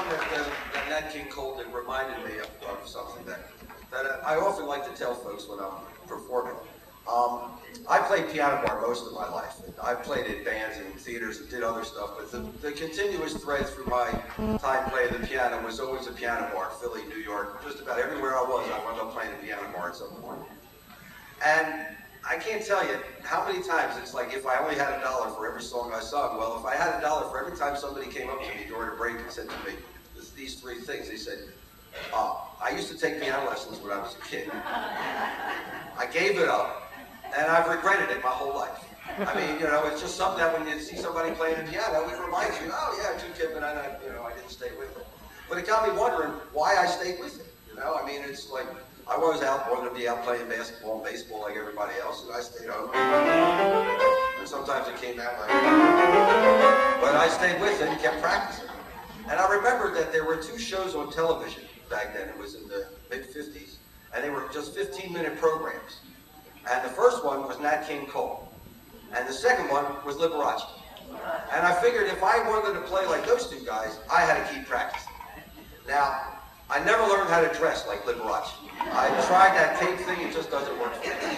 song that Nat King Cole did reminded me of something that I often like to tell folks when I'm performing. I played piano bar most of my life. I played in bands and theaters and did other stuff, but the continuous thread through my time playing the piano was always a piano bar. Philly, New York, just about everywhere I was, I wound up playing a piano bar at some point. And I can't tell you how many times it's like if I only had $1 for every song I sung. Well, if I had $1 for every time somebody came up to me during a break and said to me these three things, they said, I used to take piano lessons when I was a kid. I gave it up, and I've regretted it my whole life. I mean, you know, it's just something that when you see somebody playing the piano, it reminds you, oh yeah, too kid, but I didn't stay with it. But it got me wondering why I stayed with it. You know, I mean, it's like I was wanted to be out playing basketball and baseball like everybody else, and I stayed home. And sometimes it came out like, but I stayed with it and kept practicing. And I remember that there were 2 shows on television back then. It was in the mid-50s, and they were just 15-minute programs. And the first one was Nat King Cole, and the second one was Liberace. And I figured if I wanted to play like those 2 guys, I had to keep practicing. Now, I never learned how to dress like Liberace. I tried that tape thing, it just doesn't work for me.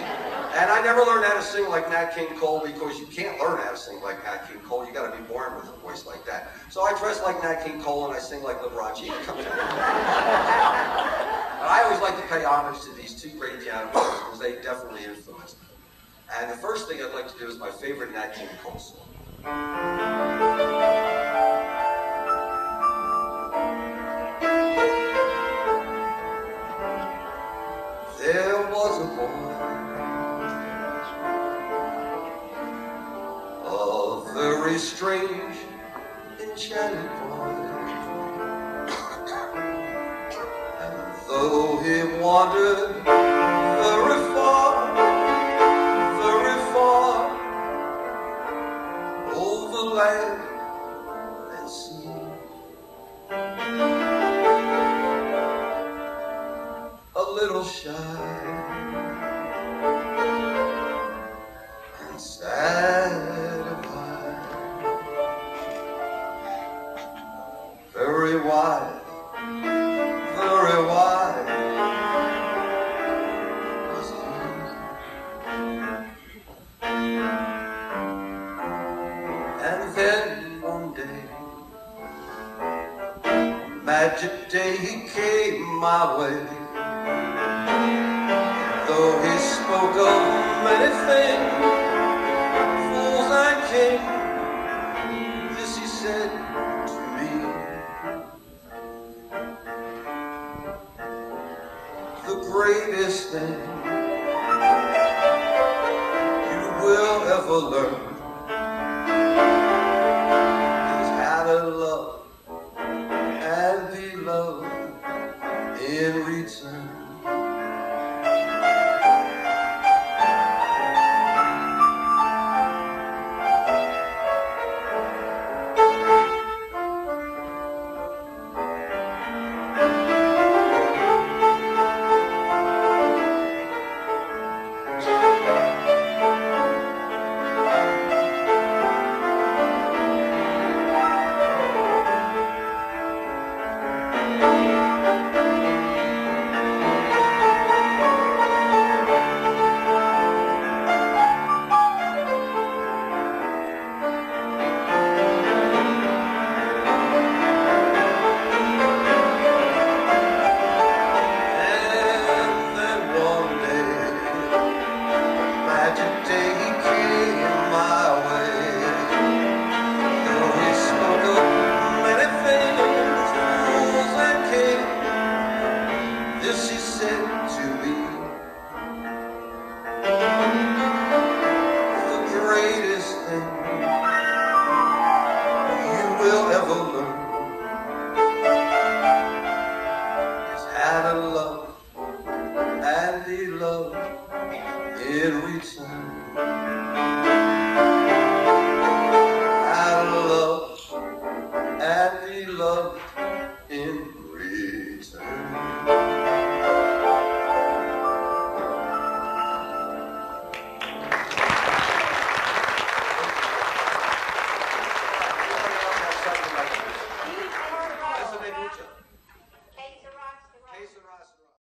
And I never learned how to sing like Nat King Cole, because you can't learn how to sing like Nat King Cole. You got to be born with a voice like that. So I dress like Nat King Cole and I sing like Liberace. It comes out. But I always like to pay homage to these 2 great piano players because they definitely influenced me. And the first thing I'd like to do is my favorite Nat King Cole song. There was a boy, a very strange, enchanted boy, and though he wandered very far over land and sea, a little shy and sad of eye, very wide was he. And then one day, magic day, he came my way. Though he spoke of many things, fools and kings, this he said to me: the greatest thing